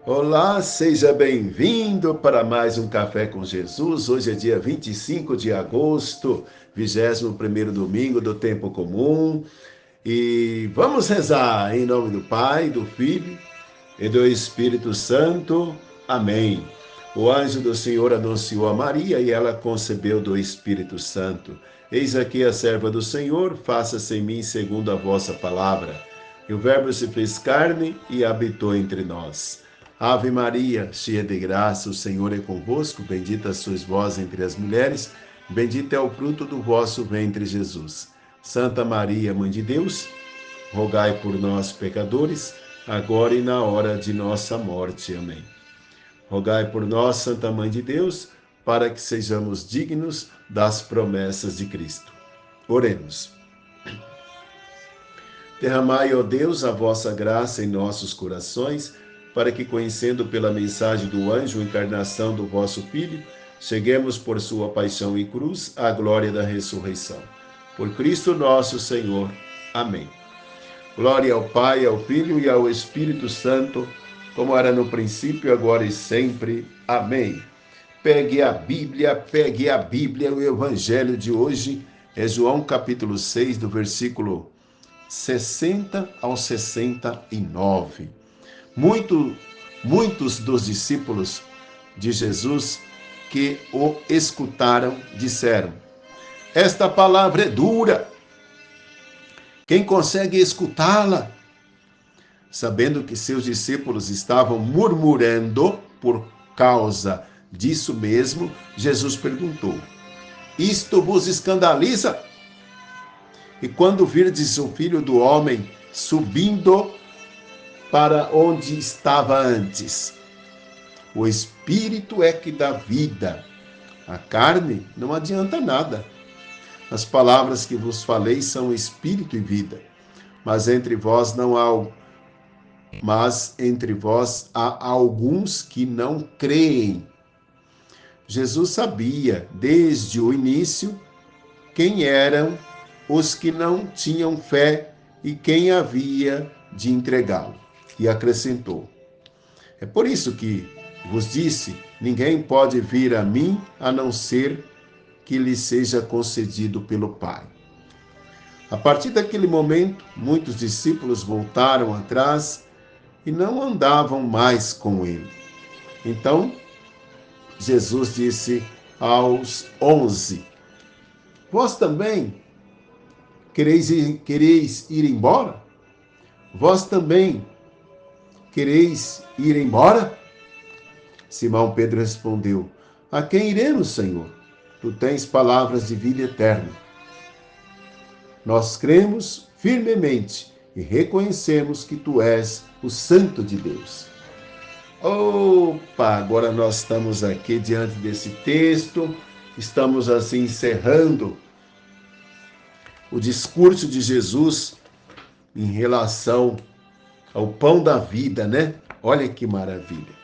Olá, seja bem-vindo para mais um Café com Jesus. Hoje é dia 25 de agosto, 21º domingo do tempo comum. E vamos rezar em nome do Pai, do Filho e do Espírito Santo. Amém. O anjo do Senhor anunciou a Maria e ela concebeu do Espírito Santo. Eis aqui a serva do Senhor, faça-se em mim segundo a vossa palavra. E o Verbo se fez carne e habitou entre nós. Ave Maria, cheia de graça, o Senhor é convosco, bendita sois vós entre as mulheres, bendito é o fruto do vosso ventre, Jesus. Santa Maria, Mãe de Deus, rogai por nós, pecadores, agora e na hora de nossa morte. Amém. Rogai por nós, Santa Mãe de Deus, para que sejamos dignos das promessas de Cristo. Oremos. Derramai, ó Deus, a vossa graça em nossos corações, para que, conhecendo pela mensagem do anjo a encarnação do vosso Filho, cheguemos por sua paixão e cruz à glória da ressurreição. Por Cristo nosso Senhor. Amém. Glória ao Pai, ao Filho e ao Espírito Santo, como era no princípio, agora e sempre. Amém. Pegue a Bíblia, o Evangelho de hoje é João capítulo 6, do versículo 60 ao 69. Muitos dos discípulos de Jesus que o escutaram disseram: esta palavra é dura. Quem consegue escutá-la? Sabendo que seus discípulos estavam murmurando por causa disso mesmo, Jesus perguntou: isto vos escandaliza? E quando virdes o Filho do Homem subindo para onde estava antes? O Espírito é que dá vida. A carne não adianta nada. As palavras que vos falei são Espírito e vida. Mas entre vós há alguns que não creem. Jesus sabia desde o início quem eram os que não tinham fé e quem havia de entregá-lo. E acrescentou: é por isso que vos disse, ninguém pode vir a mim a não ser que lhe seja concedido pelo Pai. A partir daquele momento, muitos discípulos voltaram atrás e não andavam mais com ele. Então, Jesus disse aos 11: vós também quereis ir embora? Vós também quereis ir embora? Simão Pedro respondeu: a quem iremos, Senhor? Tu tens palavras de vida eterna. Nós cremos firmemente e reconhecemos que tu és o Santo de Deus. Opa, agora nós estamos aqui diante desse texto, estamos assim encerrando o discurso de Jesus em relação ao pão da vida, né? Olha que maravilha.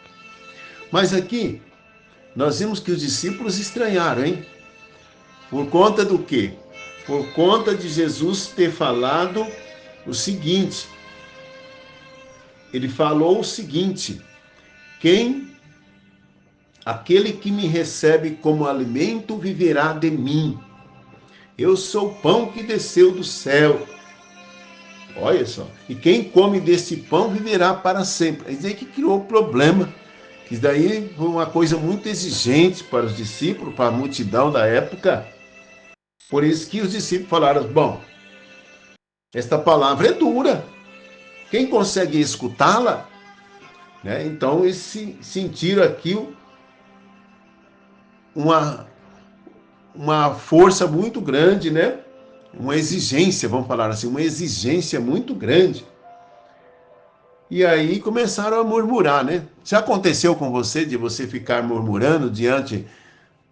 Mas aqui, nós vimos que os discípulos estranharam, hein? Por conta do quê? Por conta de Jesus ter falado o seguinte. Ele falou o seguinte: aquele que me recebe como alimento viverá de mim. Eu sou o pão que desceu do céu. Olha só. E quem come desse pão viverá para sempre. É dizer que criou problema. Isso daí foi uma coisa muito exigente para os discípulos, para a multidão da época. Por isso que os discípulos falaram: bom, esta palavra é dura. Quem consegue escutá-la? Né? Então eles sentiram aqui uma força muito grande, né? Uma exigência, vamos falar assim, uma exigência muito grande. E aí começaram a murmurar, né? Já aconteceu com você de você ficar murmurando diante,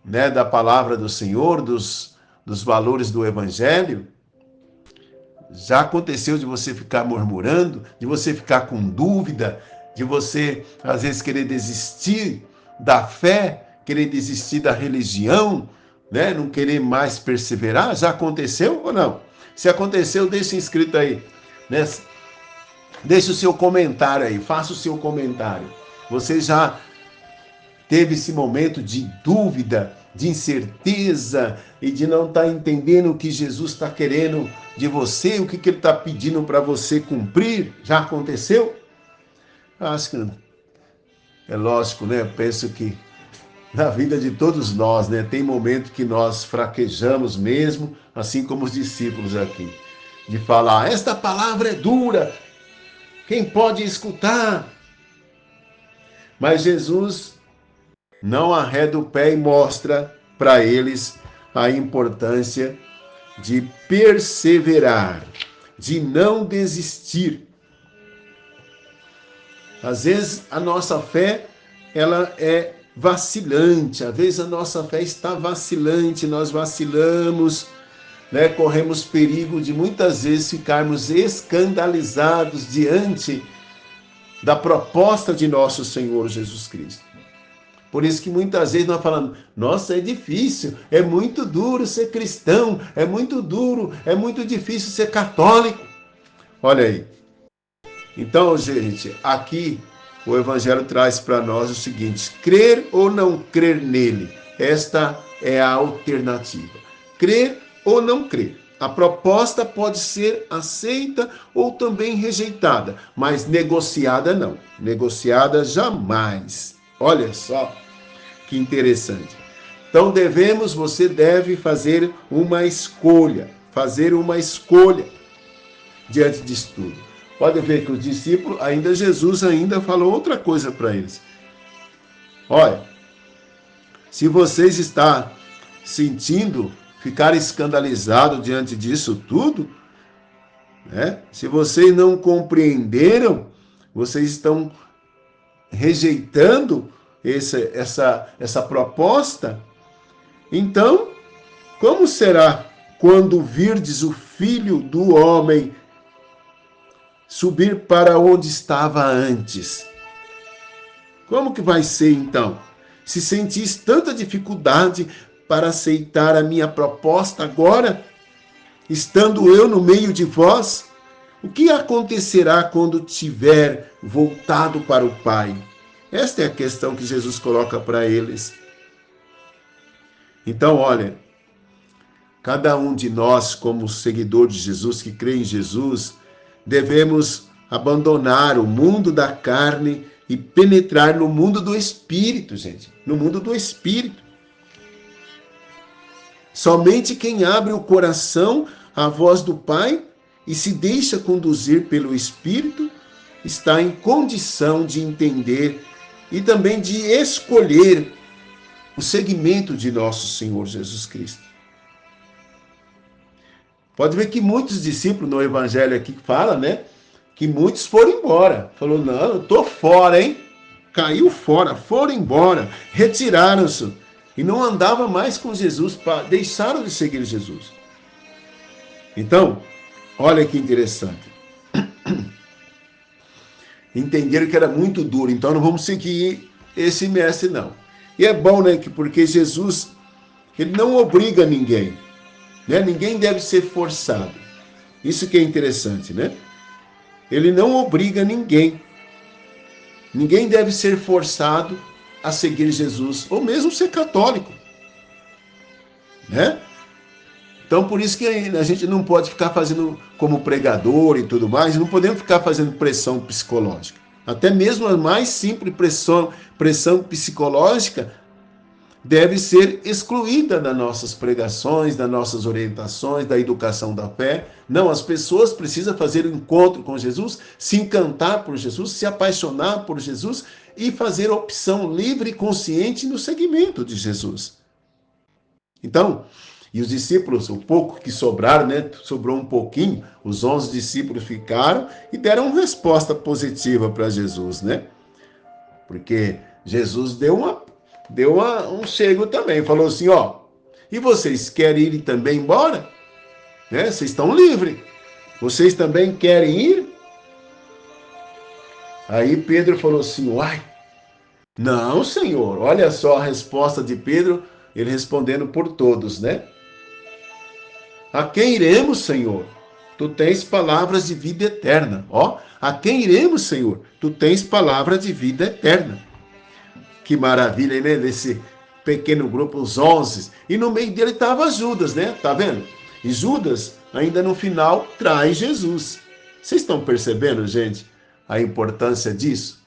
né, da palavra do Senhor, dos valores do Evangelho? Já aconteceu de você ficar murmurando, de você ficar com dúvida, de você às vezes querer desistir da fé, querer desistir da religião, né? Não querer mais perseverar? Já aconteceu ou não? Se aconteceu, deixa inscrito aí, né? Deixe o seu comentário aí, faça o seu comentário. Você já teve esse momento de dúvida, de incerteza e de não estar entendendo o que Jesus está querendo de você, o que Ele está pedindo para você cumprir? Já aconteceu? Acho que é lógico, né? Eu penso que na vida de todos nós, né, tem momento que nós fraquejamos mesmo, assim como os discípulos aqui, de falar, esta palavra é dura, quem pode escutar? Mas Jesus não arreda o pé e mostra para eles a importância de perseverar, de não desistir. Às vezes a nossa fé, ela é vacilante, às vezes a nossa fé está vacilante, nós vacilamos, né? Corremos perigo de muitas vezes ficarmos escandalizados diante da proposta de nosso Senhor Jesus Cristo. Por isso que muitas vezes nós falamos, nossa, é difícil, é muito duro ser cristão, é muito duro, é muito difícil ser católico. Olha aí. Então, gente, aqui o Evangelho traz para nós o seguinte, crer ou não crer nele, esta é a alternativa. Crer ou não crer. A proposta pode ser aceita ou também rejeitada, mas negociada não. Negociada jamais. Olha só que interessante. Então você deve fazer uma escolha diante disso tudo. Pode ver que os discípulos, Jesus ainda falou outra coisa para eles. Olha, se vocês estão sentindo ficar escandalizado diante disso tudo, né? Se vocês não compreenderam, vocês estão rejeitando essa proposta, então, como será quando virdes o Filho do Homem subir para onde estava antes? Como que vai ser então? Se sentis tanta dificuldade para aceitar a minha proposta agora, estando eu no meio de vós, o que acontecerá quando tiver voltado para o Pai? Esta é a questão que Jesus coloca para eles. Então, olha, cada um de nós, como seguidor de Jesus, que crê em Jesus, devemos abandonar o mundo da carne e penetrar no mundo do Espírito, gente. No mundo do Espírito. Somente quem abre o coração à voz do Pai e se deixa conduzir pelo Espírito está em condição de entender e também de escolher o segmento de nosso Senhor Jesus Cristo. Pode ver que muitos discípulos no Evangelho aqui fala, né? Que muitos foram embora. Falou, não, eu tô fora, hein? Caiu fora, foram embora, retiraram-se e não andava mais com Jesus, deixaram de seguir Jesus. Então, olha que interessante. Entenderam que era muito duro, então não vamos seguir esse mestre, não. E é bom, né, porque Jesus, ele não obriga ninguém, né? Ninguém deve ser forçado. Isso que é interessante, né? Ele não obriga ninguém. Ninguém deve ser forçado a seguir Jesus, ou mesmo ser católico, né? Então, por isso que a gente não pode ficar fazendo como pregador e tudo mais, não podemos ficar fazendo pressão psicológica. Até mesmo a mais simples pressão psicológica deve ser excluída das nossas pregações, das nossas orientações, da educação da fé. Não, as pessoas precisam fazer um encontro com Jesus, se encantar por Jesus, se apaixonar por Jesus e fazer opção livre e consciente no seguimento de Jesus. Então, e os discípulos, o pouco que sobraram, né? Sobrou um pouquinho, os 11 discípulos ficaram e deram uma resposta positiva para Jesus, né? Porque Jesus deu um chego também, falou assim, ó, e vocês querem ir também embora? Né? Vocês estão livres. Vocês também querem ir? Aí Pedro falou assim, uai, não, Senhor. Olha só a resposta de Pedro, ele respondendo por todos, né? A quem iremos, Senhor? Tu tens palavras de vida eterna. Ó, a quem iremos, Senhor? Tu tens palavra de vida eterna. Que maravilha, né? Desse pequeno grupo, os 11. E no meio dele estava Judas, né? Tá vendo? E Judas, ainda no final, traz Jesus. Vocês estão percebendo, gente, a importância disso?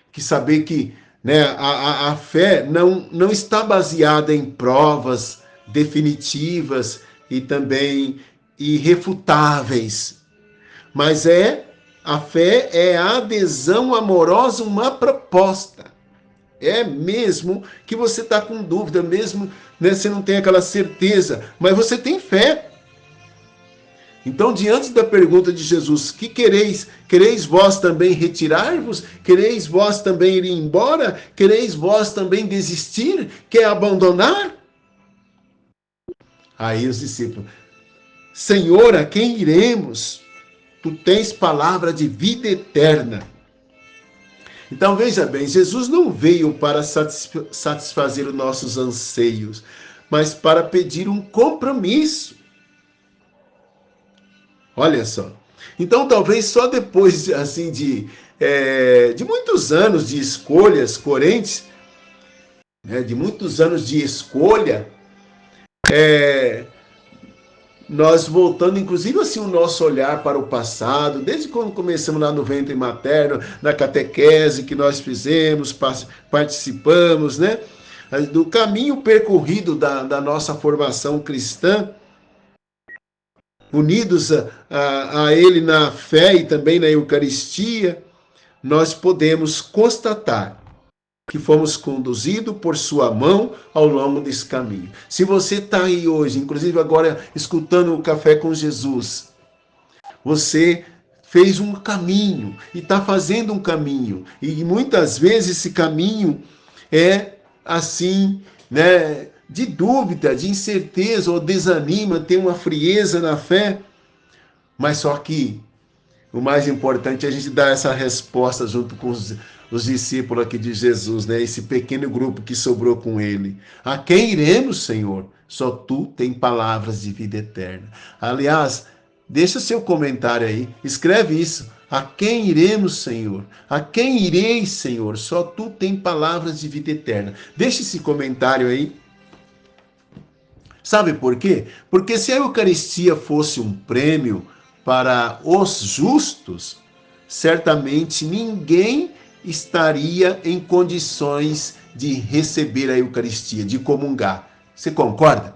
Que saber que, né, a fé não está baseada em provas definitivas e também irrefutáveis, mas a fé é a adesão amorosa, uma proposta. É mesmo que você está com dúvida, mesmo, né, você não tem aquela certeza, mas você tem fé. Então, diante da pergunta de Jesus, que quereis? Quereis vós também retirar-vos? Quereis vós também ir embora? Quereis vós também desistir? Quer abandonar? Aí os discípulos, Senhor, a quem iremos? Tu tens palavra de vida eterna. Então, veja bem, Jesus não veio para satisfazer os nossos anseios, mas para pedir um compromisso. Olha só. Então, talvez só depois assim de muitos anos de escolhas coerentes, né, de muitos anos de escolha, nós voltando, inclusive, assim, o nosso olhar para o passado, desde quando começamos lá no ventre materno, na catequese que nós fizemos, participamos, né? Do caminho percorrido da nossa formação cristã, unidos a Ele na fé e também na Eucaristia, nós podemos constatar que fomos conduzidos por sua mão ao longo desse caminho. Se você está aí hoje, inclusive agora escutando o Café com Jesus, você fez um caminho e está fazendo um caminho. E muitas vezes esse caminho é assim, né, de dúvida, de incerteza ou desanima, tem uma frieza na fé. Mas só que o mais importante é a gente dar essa resposta junto com os discípulos aqui de Jesus, né? Esse pequeno grupo que sobrou com ele. A quem iremos, Senhor? Só tu tem palavras de vida eterna. Aliás, deixa seu comentário aí, escreve isso. A quem iremos, Senhor? A quem irei, Senhor? Só tu tem palavras de vida eterna. Deixa esse comentário aí. Sabe por quê? Porque se a Eucaristia fosse um prêmio para os justos, certamente ninguém estaria em condições de receber a Eucaristia, de comungar. Você concorda?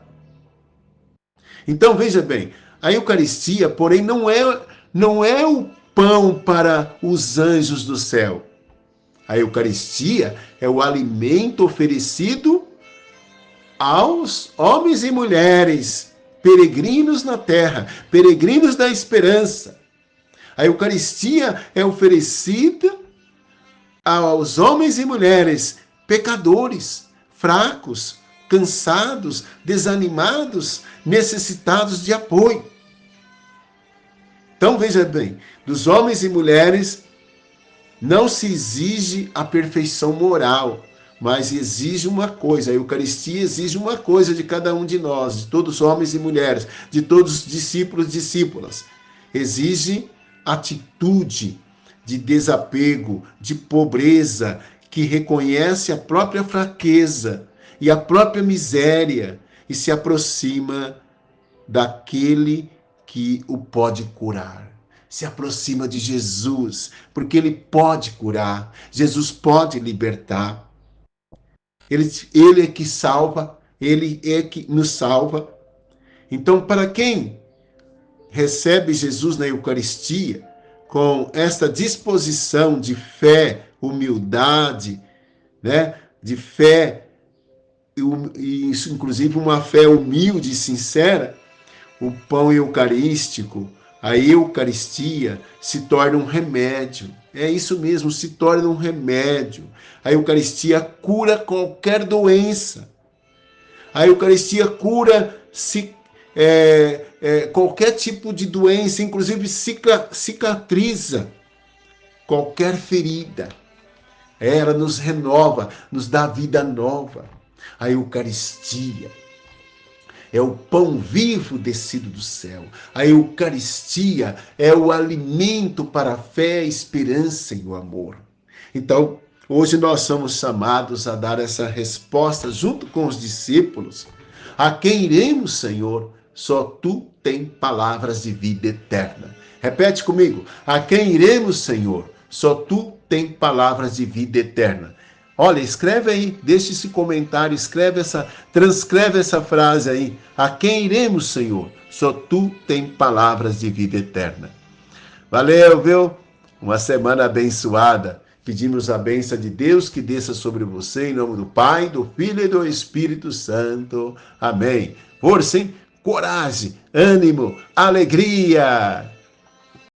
Então, veja bem, a Eucaristia, porém, não é o pão para os anjos do céu. A Eucaristia é o alimento oferecido aos homens e mulheres, peregrinos na terra, peregrinos da esperança. A Eucaristia é oferecida aos homens e mulheres pecadores, fracos, cansados, desanimados, necessitados de apoio. Então veja bem, dos homens e mulheres não se exige a perfeição moral, mas exige uma coisa, a Eucaristia exige uma coisa de cada um de nós, de todos os homens e mulheres, de todos os discípulos e discípulas. Exige atitude de desapego, de pobreza, que reconhece a própria fraqueza e a própria miséria e se aproxima daquele que o pode curar. Se aproxima de Jesus, porque ele pode curar, Jesus pode libertar. Ele é que salva, ele é que nos salva. Então, para quem recebe Jesus na Eucaristia, com esta disposição de fé, humildade, né? De fé, e isso, inclusive uma fé humilde e sincera, o pão eucarístico, a Eucaristia se torna um remédio. É isso mesmo, se torna um remédio. A Eucaristia cura qualquer doença. A Eucaristia cura qualquer tipo de doença, inclusive cicatriza qualquer ferida. Ela nos renova, nos dá vida nova. A Eucaristia. é o pão vivo descido do céu. A Eucaristia é o alimento para a fé, a esperança e o amor. Então, hoje nós somos chamados a dar essa resposta junto com os discípulos. A quem iremos, Senhor? Só tu tem palavras de vida eterna. Repete comigo. A quem iremos, Senhor? Só tu tem palavras de vida eterna. Olha, escreve aí, deixa esse comentário, transcreve essa frase aí. A quem iremos, Senhor? Só tu tem palavras de vida eterna. Valeu, viu? Uma semana abençoada. Pedimos a bênção de Deus que desça sobre você, em nome do Pai, do Filho e do Espírito Santo. Amém. Força, hein? Coragem, ânimo, alegria.